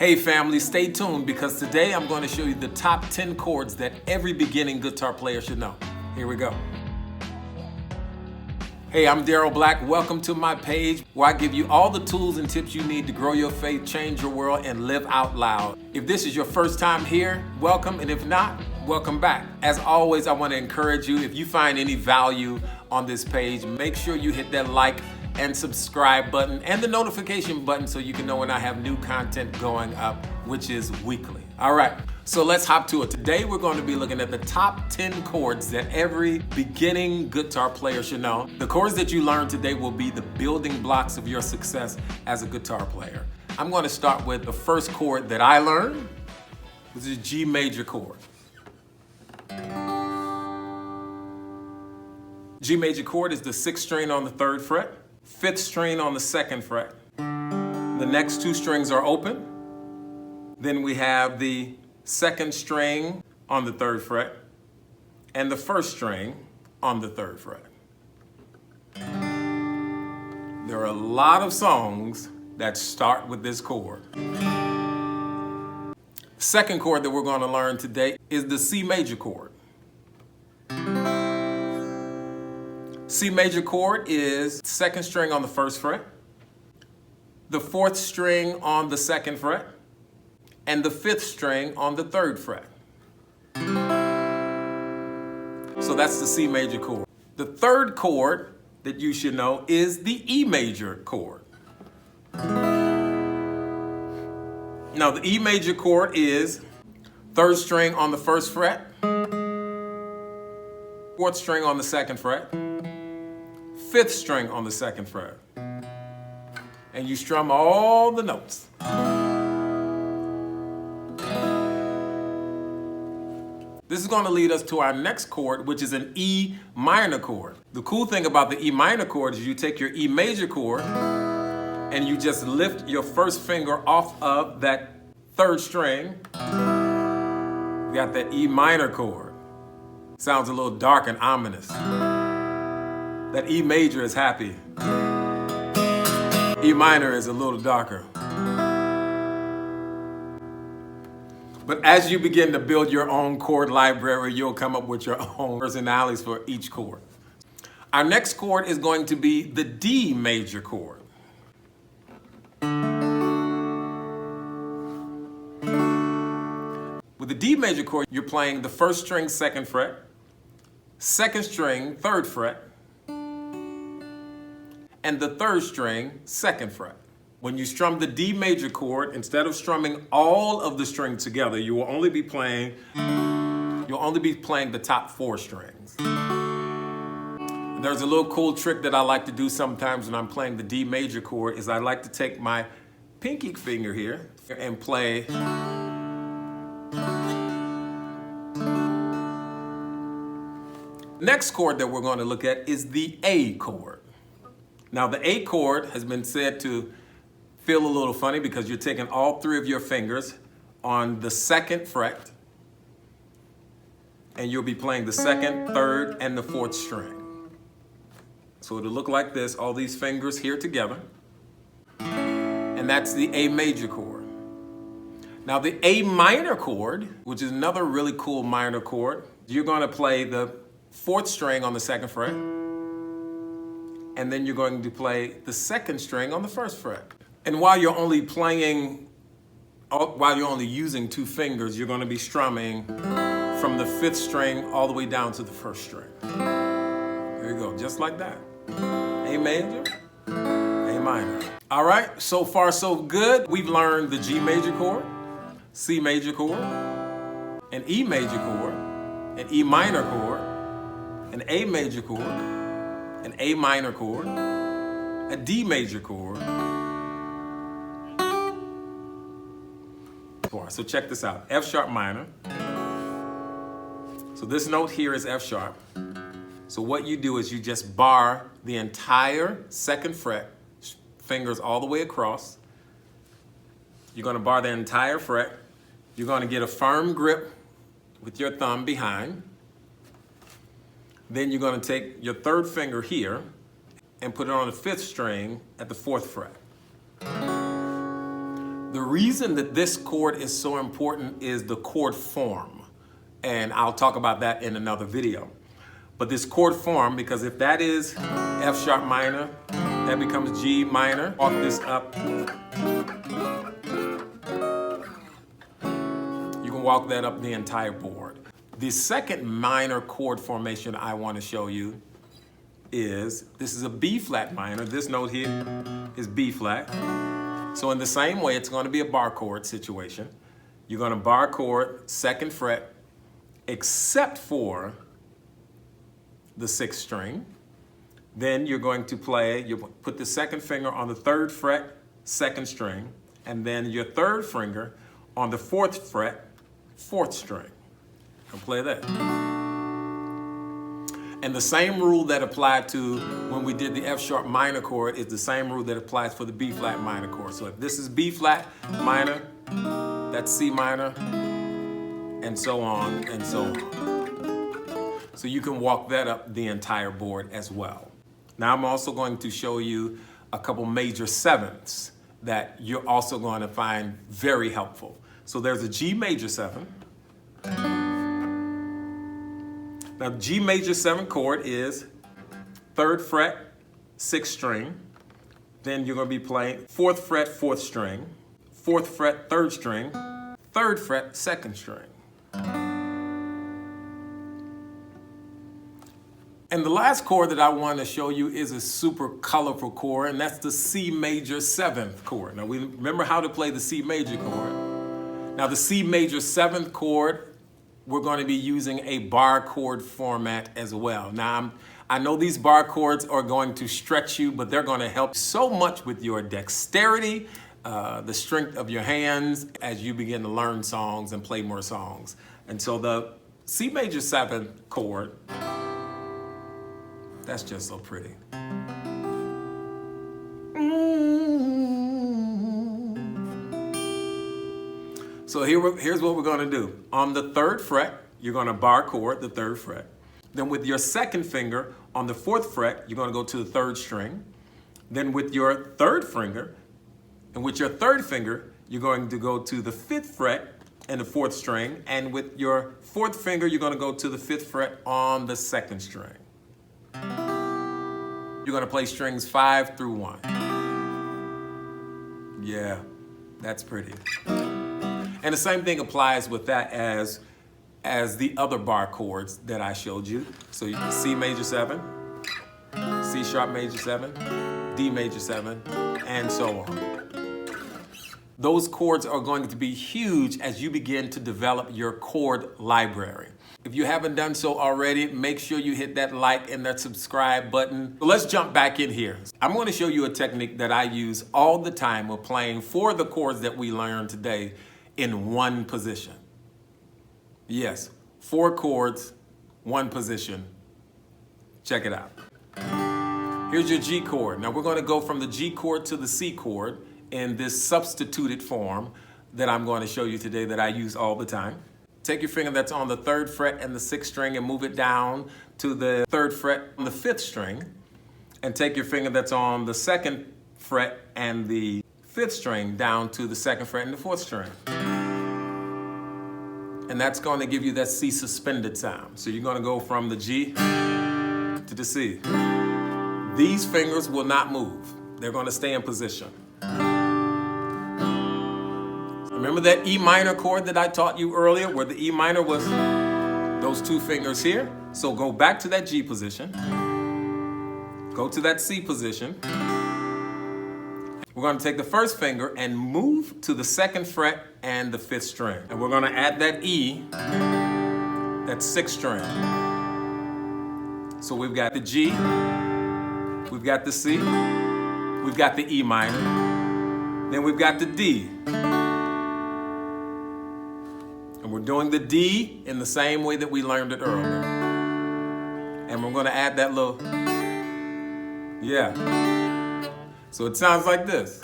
Hey family, stay tuned because today I'm going to show you the top 10 chords that every beginning guitar player should know. Here we go. Hey, I'm Daryl Black. Welcome to my page where I give you all the tools and tips you need to grow your faith, change your world, and live out loud. If this is your first time here, welcome, and if not, welcome back. As always, I want to encourage you, if you find any value on this page, make sure you hit that like and subscribe button and the notification button so you can know when I have new content going up, which is weekly. All right, so let's hop to it. Today we're going to be looking at the top 10 chords that every beginning guitar player should know. The chords that you learn today will be the building blocks of your success as a guitar player. I'm going to start with the first chord that I learned, which is G major chord. G major chord is the 6th string on the 3rd fret, 5th string on the 2nd fret. The next 2 strings are open. Then we have the 2nd string on the 3rd fret and the 1st string on the 3rd fret. There are a lot of songs that start with this chord. Second chord that we're going to learn today is the C major chord. C major chord is 2nd string on the 1st fret, the 4th string on the 2nd fret, and the 5th string on the 3rd fret. So that's the C major chord. The third chord that you should know is the E major chord. Now the E major chord is 3rd string on the 1st fret, 4th string on the 2nd fret, 5th string on the 2nd fret, and you strum all the notes. This is going to lead us to our next chord, which is an E minor chord. The cool thing about the E minor chord is you take your E major chord and you just lift your first finger off of that 3rd string. You got that E minor chord. Sounds a little dark and ominous. That E major is happy. E minor is a little darker. But as you begin to build your own chord library, you'll come up with your own personalities for each chord. Our next chord is going to be the D major chord. With the D major chord, you're playing the 1st string, 2nd fret, 2nd string, 3rd fret, and the 3rd string, 2nd fret. When you strum the D major chord, instead of strumming all of the strings together, you will only be playing the top 4 strings. There's a little cool trick that I like to do sometimes when I'm playing the D major chord is I like to take my pinky finger here and play next chord that we're going to look at is the A chord. Now the A chord has been said to feel a little funny because you're taking all 3 of your fingers on the 2nd fret and you'll be playing the 2nd, 3rd, and the 4th string. So it'll look like this, all these fingers here together, and that's the A major chord. Now the A minor chord, which is another really cool minor chord, you're going to play the 4th string on the 2nd fret, and then you're going to play the 2nd string on the 1st fret. And while you're only using 2 fingers, you're going to be strumming from the 5th string all the way down to the 1st string. There you go, just like that. A major, A minor. All right, so far so good. We've learned the G major chord, C major chord, an E major chord, an E minor chord, an A major chord, an A minor chord, a D major chord. So check this out, F sharp minor. So this note here is F sharp. So what you do is you just bar the entire 2nd fret, fingers all the way across. You're going to bar the entire fret. You're going to get a firm grip with your thumb behind. Then you're going to take your 3rd finger here and put it on the 5th string at the 4th fret. The reason that this chord is so important is the chord form. And I'll talk about that in another video. But this chord form, because if that is F sharp minor, that becomes G minor. Walk this up. You can walk that up the entire board. The second minor chord formation I want to show you is, this is a B flat minor. This note here is B flat. So in the same way, it's going to be a bar chord situation. You're going to bar chord, second fret, except for the sixth string. Then you're going to play, you put the second finger on the third fret, second string, and then your third finger on the fourth fret, fourth string. And play that. And the same rule that applied to when we did the F sharp minor chord is the same rule that applies for the B flat minor chord. So if this is B flat minor, that's C minor, and so on and so on. So you can walk that up the entire board as well. Now I'm also going to show you a couple major sevenths that you're also going to find very helpful. So there's a G major 7. Now G major 7 chord is third fret, sixth string. Then you're going to be playing fourth fret, fourth string, fourth fret, third string, third fret, second string. And the last chord that I want to show you is a super colorful chord, and that's the C major 7th chord. Now we remember how to play the C major chord. Now the C major 7th chord, we're going to be using a bar chord format as well. Now I know these bar chords are going to stretch you, but they're going to help so much with your dexterity, the strength of your hands as you begin to learn songs and play more songs. And so the C major 7th chord, that's just so pretty. So here's what we're going to do. On the third fret, you're going to bar chord the third fret. Then with your second finger on the fourth fret, you're going to go to the third string. Then with your third finger, and with your third finger, you're going to go to the fifth fret and the fourth string. And with your fourth finger, you're going to go to the fifth fret on the second string. You're going to play strings 5 through 1. Yeah, that's pretty. And the same thing applies with that as the other bar chords that I showed you. So you can C major 7, C sharp major 7, D major 7, and so on. Those chords are going to be huge as you begin to develop your chord library. If you haven't done so already, make sure you hit that like and that subscribe button. Let's jump back in here. I'm going to show you a technique that I use all the time when playing for the chords that we learned today in one position. Yes, 4 chords, 1 position. Check it out. Here's your G chord. Now we're going to go from the G chord to the C chord in this substituted form that I'm going to show you today that I use all the time. Take your finger that's on the third fret and the sixth string and move it down to the third fret on the fifth string. And take your finger that's on the second fret and the fifth string down to the second fret and the fourth string. And that's going to give you that C suspended sound. So you're going to go from the G to the C. These fingers will not move. They're going to stay in position. Remember that E minor chord that I taught you earlier where the E minor was those 2 fingers here? So go back to that G position. Go to that C position. We're going to take the first finger and move to the second fret and the fifth string. And we're going to add that E, that sixth string. So we've got the G, we've got the C, we've got the E minor, then we've got the D. And we're doing the D in the same way that we learned it earlier. And we're going to add that little, yeah. So it sounds like this.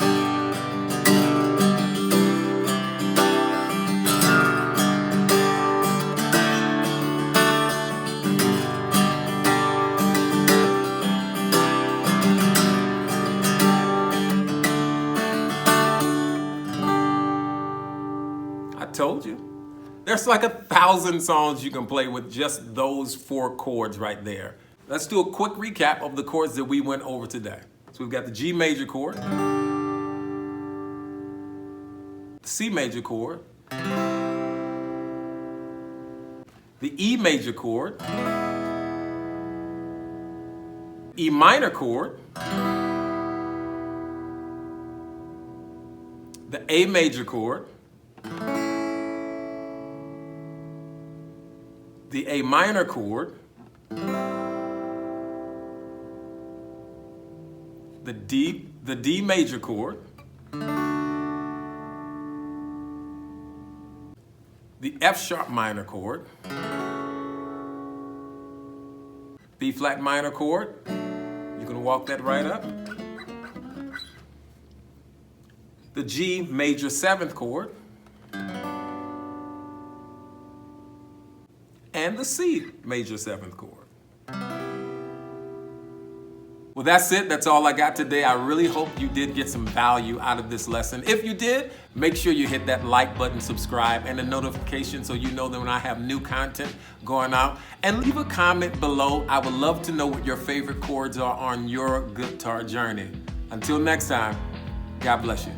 I told you. There's like 1,000 songs you can play with just those 4 chords right there. Let's do a quick recap of the chords that we went over today. So we've got the G major chord, the C major chord, the E major chord, E minor chord, the A major chord, the A minor chord, the D major chord, the F sharp minor chord, B flat minor chord, you can walk that right up, the G major 7th chord, and the C major 7th chord. Well, that's it. That's all I got today. I really hope you did get some value out of this lesson. If you did, make sure you hit that like button, subscribe, and the notification so you know that when I have new content going out. And leave a comment below. I would love to know what your favorite chords are on your guitar journey. Until next time, God bless you.